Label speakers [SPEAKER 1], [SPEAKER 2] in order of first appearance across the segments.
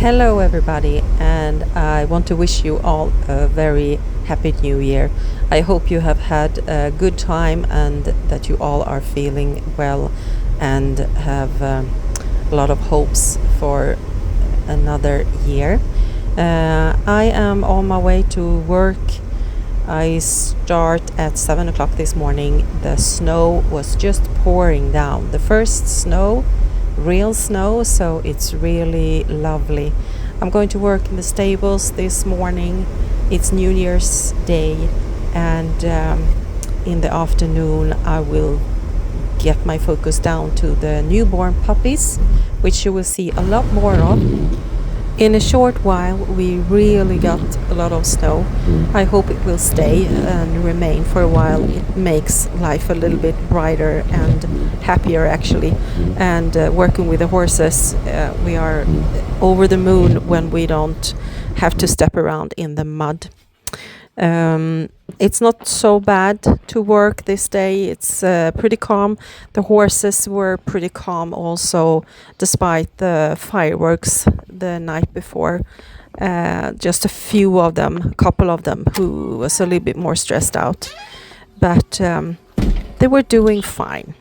[SPEAKER 1] Hello, everybody, and I want to wish you all a very happy new year. I hope you have had a good time and that you all are feeling well and have a lot of hopes for another year. I am on my way to work. I start at 7 o'clock this morning. The snow was just pouring down. The first snow, real snow, so it's really lovely. I'm going to work in the stables this morning. It's New Year's Day, and in the afternoon I will get my focus down to the newborn puppies, which you will see a lot more of. In a short while we really got a lot of snow. I hope it will stay and remain for a while. It makes life a little bit brighter and happier actually. And working with the horses, we are over the moon when we don't have to step around in the mud. It's not so bad to work this day. It's pretty calm. The horses were pretty calm also, despite the fireworks the night before. Just a few of them, a couple of them, who was a little bit more stressed out. But they were doing fine.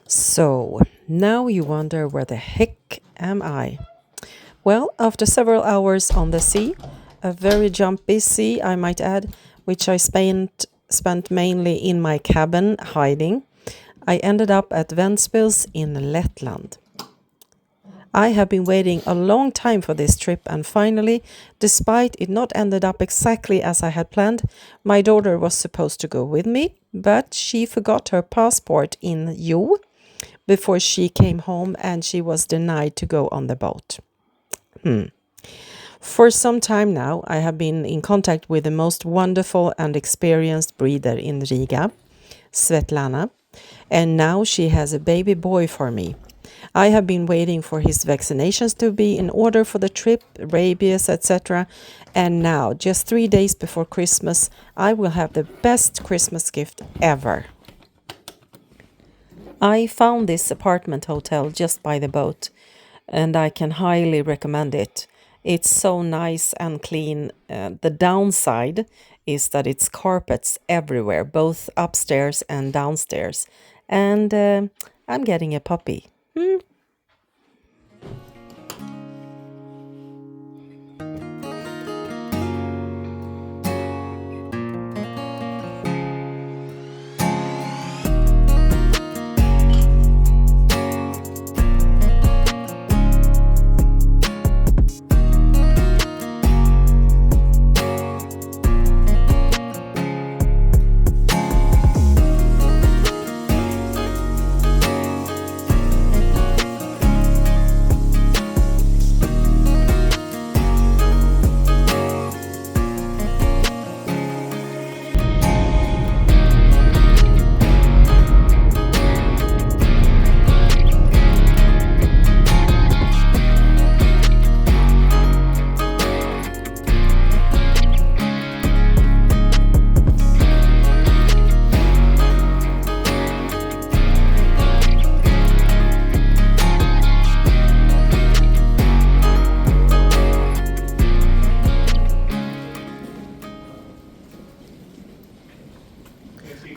[SPEAKER 1] So, now you wonder, where the heck am I? Well, after several hours on the sea, a very jumpy sea, I might add, which I spent mainly in my cabin hiding, I ended up at Ventspils in Letland. I have been waiting a long time for this trip, and finally, despite it not ended up exactly as I had planned, my daughter was supposed to go with me, but she forgot her passport in Jo before she came home and she was denied to go on the boat. For some time now, I have been in contact with the most wonderful and experienced breeder in Riga, Svetlana, and now she has a baby boy for me. I have been waiting for his vaccinations to be in order for the trip, rabies, etc. And now, just 3 days before Christmas, I will have the best Christmas gift ever. I found this apartment hotel just by the boat, and I can highly recommend it. It's so nice and clean. The downside is that it's carpets everywhere, both upstairs and downstairs. And I'm getting a puppy.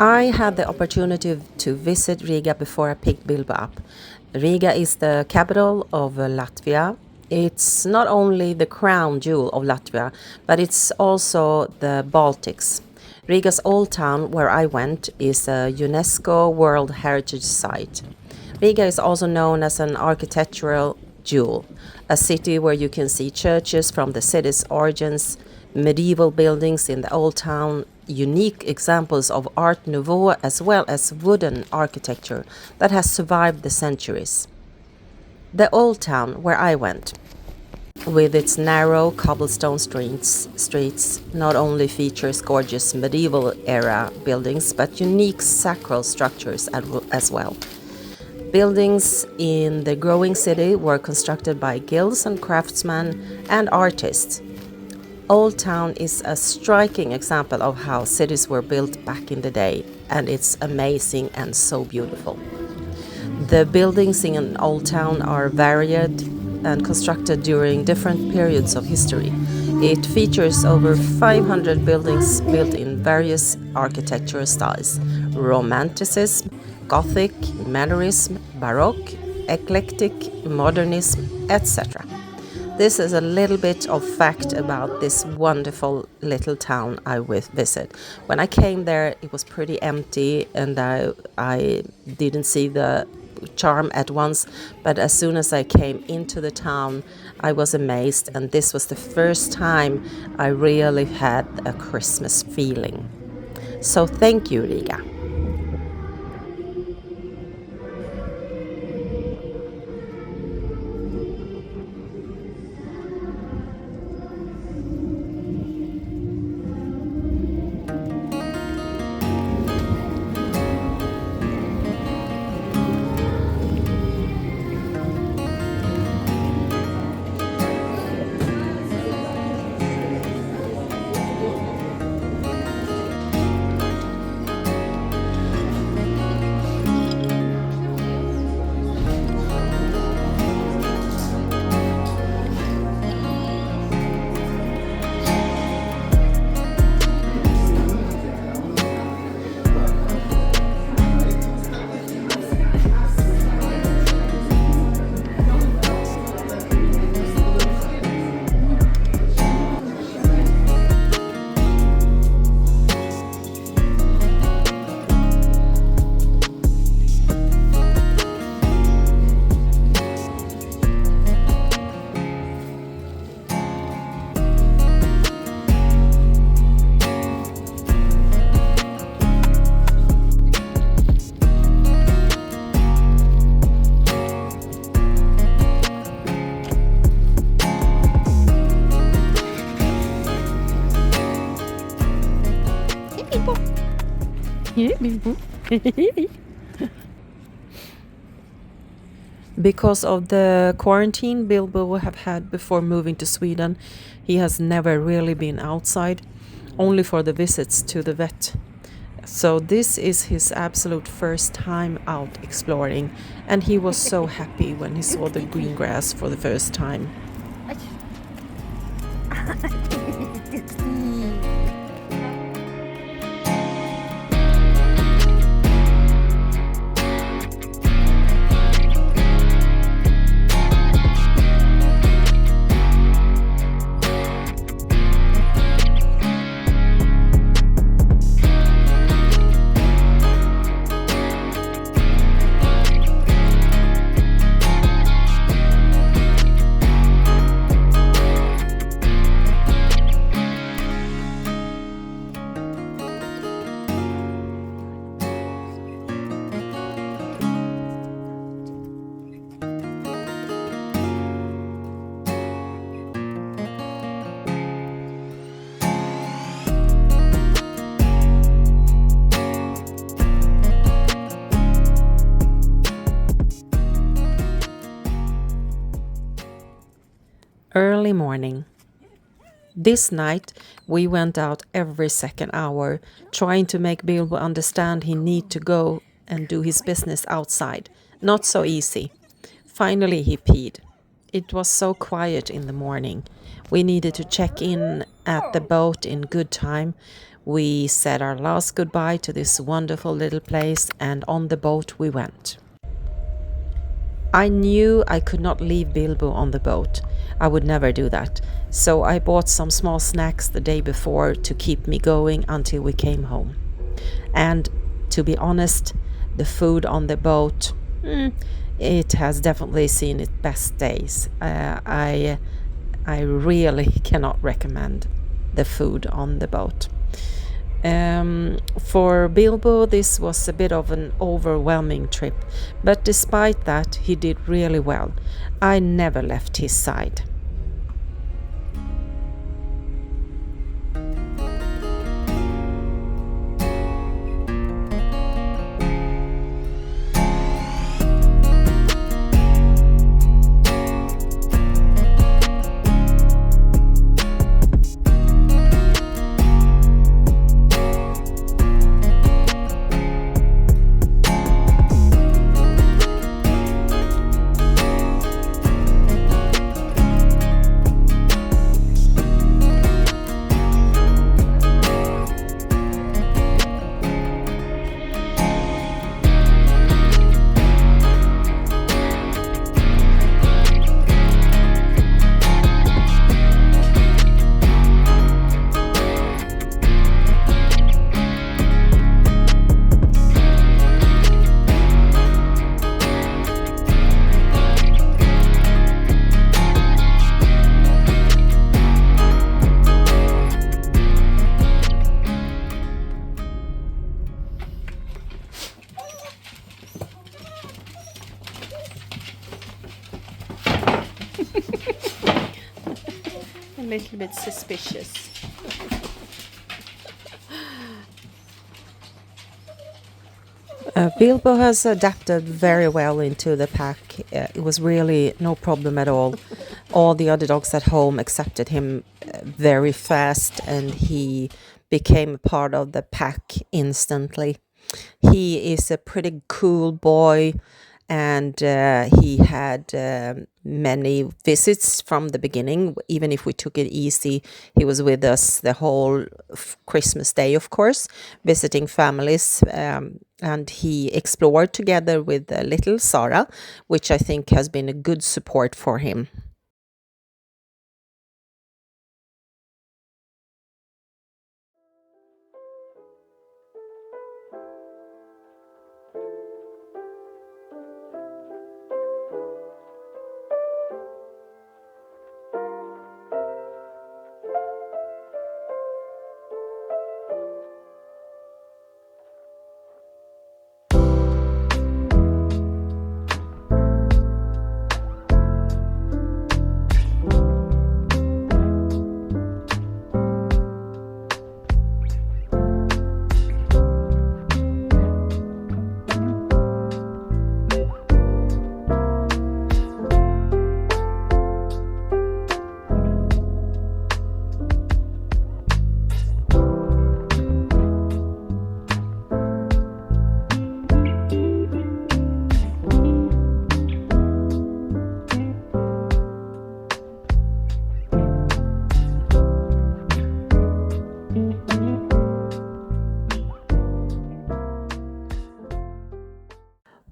[SPEAKER 1] I had the opportunity to visit Riga before I picked Bilbo up. Riga is the capital of Latvia. It's not only the crown jewel of Latvia, but it's also the Baltics. Riga's old town, where I went, is a UNESCO World Heritage Site. Riga is also known as an architectural jewel, a city where you can see churches from the city's origins, medieval buildings in the old town, unique examples of Art Nouveau, as well as wooden architecture that has survived the centuries. The old town where I went, with its narrow cobblestone streets, not only features gorgeous medieval era buildings, but unique sacral structures as well. Buildings in the growing city were constructed by guilds and craftsmen and artists. Old Town is a striking example of how cities were built back in the day, and it's amazing and so beautiful. The buildings in Old Town are varied and constructed during different periods of history. It features over 500 buildings built in various architectural styles: Romanticism, Gothic, Mannerism, Baroque, Eclectic, Modernism, etc. This is a little bit of fact about this wonderful little town I visit. When I came there, it was pretty empty, and I didn't see the charm at once. But as soon as I came into the town, I was amazed, and this was the first time I really had a Christmas feeling. So thank you, Riga. Bilbo. Because of the quarantine Bilbo have had before moving to Sweden, he has never really been outside, only for the visits to the vet. So this is his absolute first time out exploring, and he was so happy when he saw the green grass for the first time. Early morning. This night we went out every second hour, trying to make Bilbo understand he need to go and do his business outside. Not so easy. Finally he peed. It was so quiet in the morning. We needed to check in at the boat in good time. We said our last goodbye to this wonderful little place, and on the boat we went. I knew I could not leave Bilbo on the boat. I would never do that. So I bought some small snacks the day before to keep me going until we came home. And to be honest, the food on the boat, it has definitely seen its best days. I really cannot recommend the food on the boat. For Bilbo, this was a bit of an overwhelming trip, but despite that, he did really well. I never left his side. A little bit suspicious. Bilbo has adapted very well into the pack. It was really no problem at all. All the other dogs at home accepted him very fast, and he became a part of the pack instantly. He is a pretty cool boy, and he had many visits from the beginning. Even if we took it easy, he was with us the whole Christmas day, of course, visiting families, and he explored together with little Sarah, which I think has been a good support for him.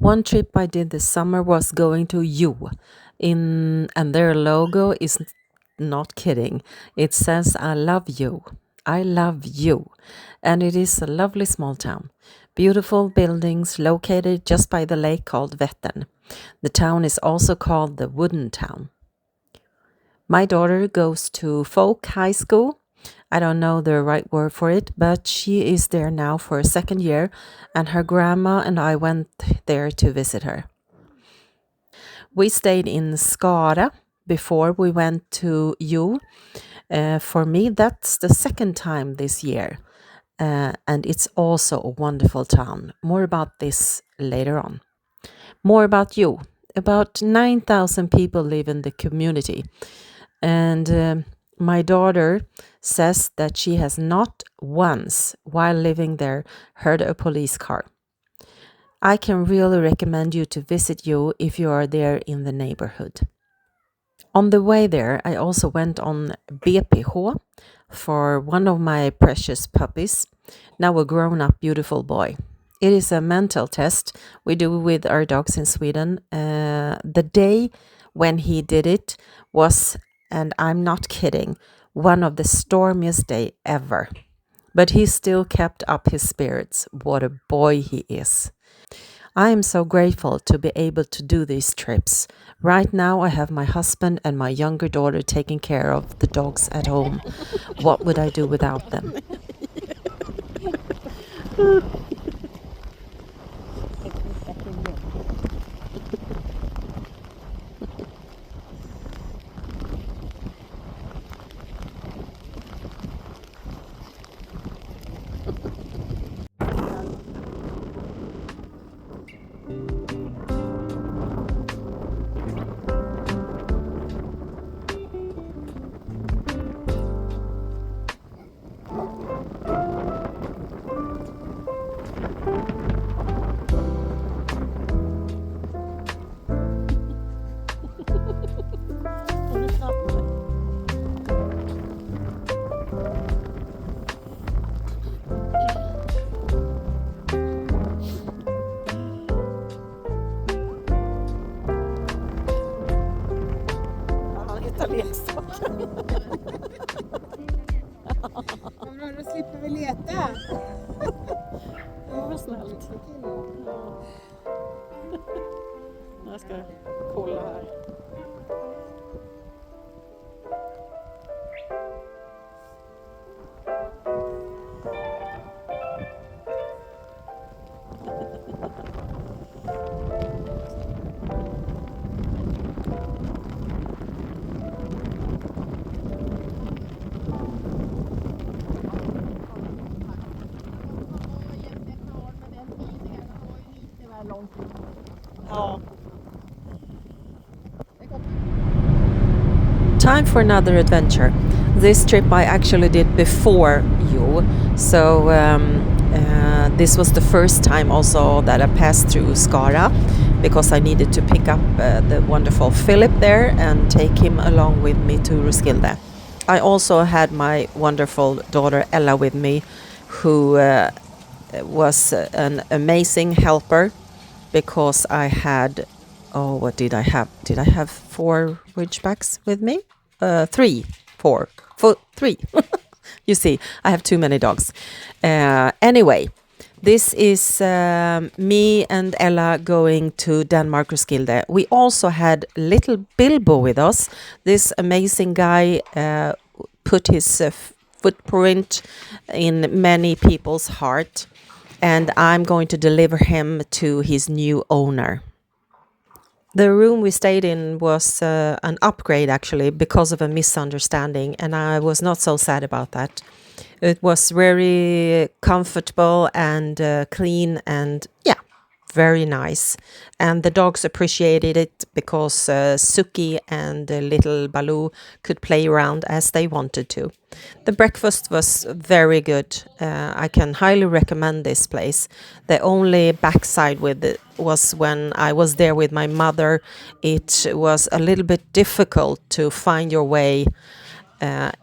[SPEAKER 1] One trip I did this summer was going to Hjo and their logo is not kidding. It says I love you. I love you. And it is a lovely small town. Beautiful buildings located just by the lake called Vättern. The town is also called the Wooden Town. My daughter goes to Folk High School. I don't know the right word for it, but she is there now for a second year, and her grandma and I went there to visit her. We stayed in Skara before we went to Hjo. For me, that's the second time this year, and it's also a wonderful town. More about this later on. More about Hjo. About 9,000 people live in the community, and my daughter says that she has not once, while living there, heard a police car. I can really recommend you to visit Hjo if you are there in the neighborhood. On the way there, I also went on BPH for one of my precious puppies, now a grown-up beautiful boy. It is a mental test we do with our dogs in Sweden. The day when he did it was, and I'm not kidding, one of the stormiest days ever. But he still kept up his spirits. What a boy he is. I am so grateful to be able to do these trips. Right now I have my husband and my younger daughter taking care of the dogs at home. What would I do without them?
[SPEAKER 2] Då slipper vi leta.
[SPEAKER 1] Det var snällt. Jag ska kolla här. Time for another adventure. This trip I actually did before you, so this was the first time also that I passed through Skara, because I needed to pick up the wonderful Philip there and take him along with me to Roskilde. I also had my wonderful daughter Ella with me, who was an amazing helper, because I had, what did I have? Did I have 4 Ridgebacks with me? 3. You see, I have too many dogs. Anyway, this is me and Ella going to Denmark Roskilde. We also had little Bilbo with us. This amazing guy put his footprint in many people's heart, and I'm going to deliver him to his new owner. The room we stayed in was an upgrade, actually, because of a misunderstanding, and I was not so sad about that. It was very comfortable and clean and, yeah, very nice. And the dogs appreciated it because Suki and little Baloo could play around as they wanted to. The breakfast was very good. I can highly recommend this place. The only backside with it was when I was there with my mother. It was a little bit difficult to find your way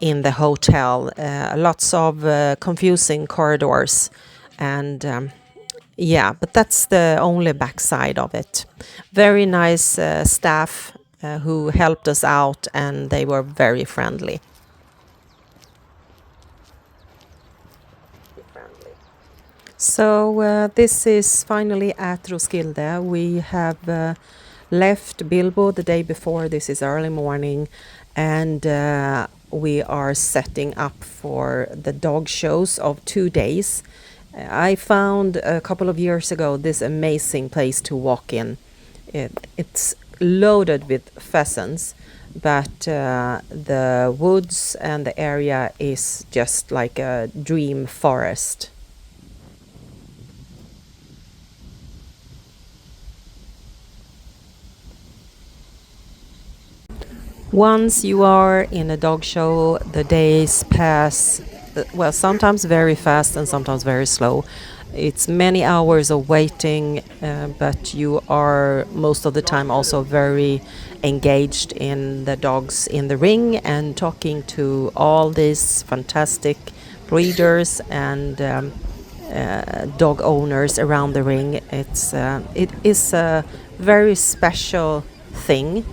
[SPEAKER 1] in the hotel. Lots of confusing corridors, and Yeah, but that's the only backside of it. Very nice staff who helped us out, and they were very friendly. So this is finally at Roskilde. We have left Bilbo the day before. This is early morning, and we are setting up for the dog shows of 2 days. I found a couple of years ago this amazing place to walk in. It's loaded with pheasants, but the woods and the area is just like a dream forest. Once you are in a dog show, the days pass, well, sometimes very fast and sometimes very slow. It's many hours of waiting, but you are most of the time also very engaged in the dogs in the ring and talking to all these fantastic breeders and dog owners around the ring. It is a very special thing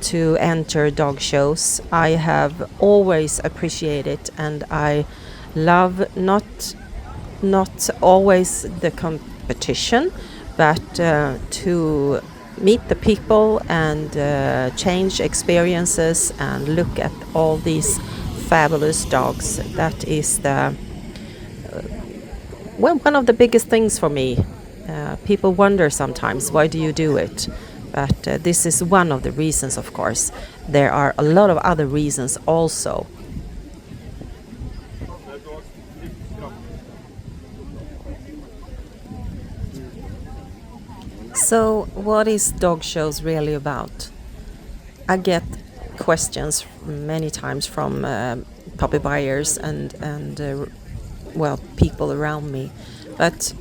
[SPEAKER 1] to enter dog shows. I have always appreciated, and I love not always the competition, but to meet the people and change experiences and look at all these fabulous dogs. That is the well, one of the biggest things for me. People wonder sometimes, why do you do it? But this is one of the reasons, of course. There are a lot of other reasons also. So, what is dog shows really about? I get questions many times from puppy buyers and well, people around me. But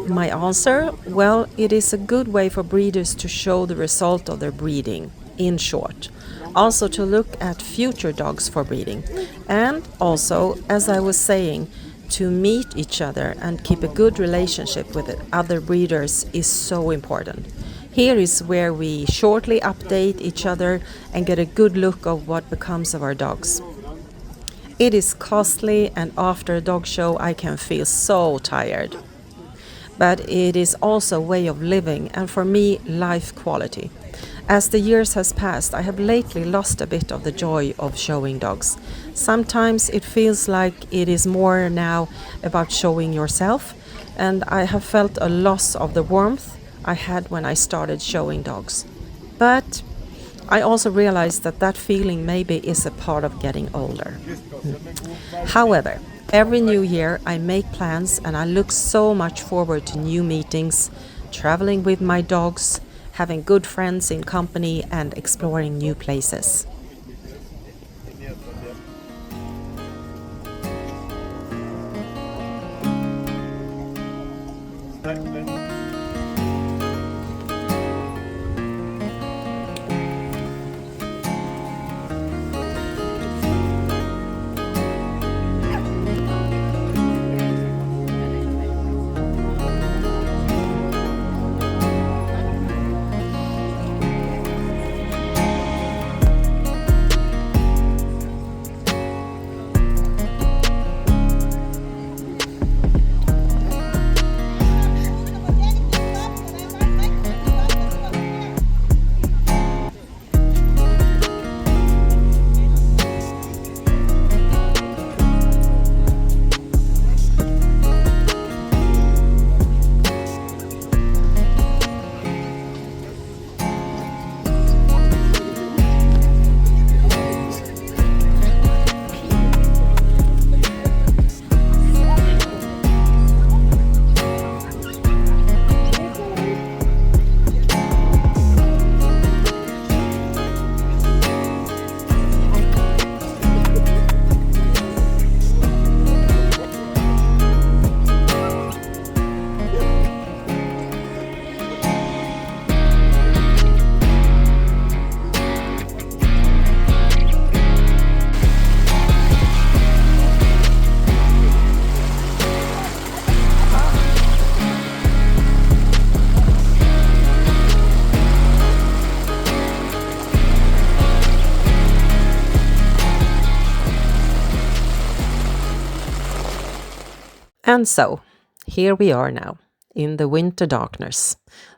[SPEAKER 1] my answer, well, it is a good way for breeders to show the result of their breeding, in short. Also to look at future dogs for breeding. And also, as I was saying, to meet each other and keep a good relationship with other breeders is so important. Here is where we shortly update each other and get a good look of what becomes of our dogs. It is costly, and after a dog show I can feel so tired. But it is also a way of living, and for me, life quality. As the years has passed, I have lately lost a bit of the joy of showing dogs. Sometimes it feels like it is more now about showing yourself, and I have felt a loss of the warmth I had when I started showing dogs. But I also realized that that feeling maybe is a part of getting older. However, every new year I make plans and I look so much forward to new meetings, traveling with my dogs, having good friends in company, and exploring new places. And so, here we are now, in the winter darkness.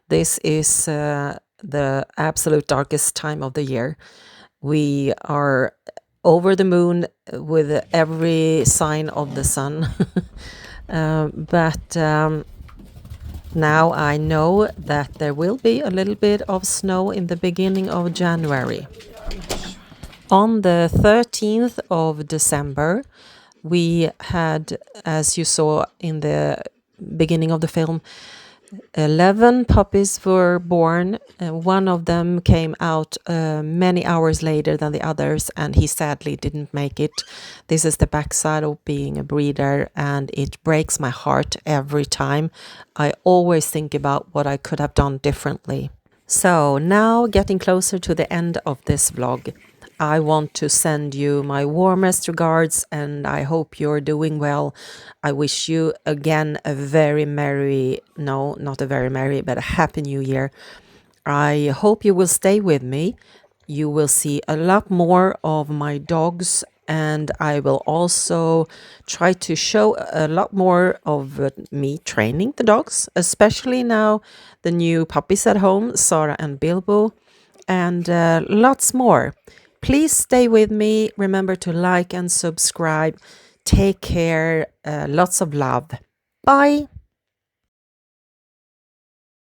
[SPEAKER 1] This is the absolute darkest time of the year. We are over the moon with every sign of the sun. But now I know that there will be a little bit of snow in the beginning of January. On the 13th of December, we had, as you saw in the beginning of the film, 11 puppies were born. One of them came out many hours later than the others, and he sadly didn't make it. This is the backside of being a breeder, and it breaks my heart every time. I always think about what I could have done differently. So now, getting closer to the end of this vlog, I want to send you my warmest regards, and I hope you're doing well. I wish you again a very merry, no, not a very merry, but a happy new year. I hope you will stay with me. You will see a lot more of my dogs, and I will also try to show a lot more of me training the dogs, especially now the new puppies at home, Sarah and Bilbo, and lots more. Please stay with me. Remember to like and subscribe. Take care. Lots of love. Bye.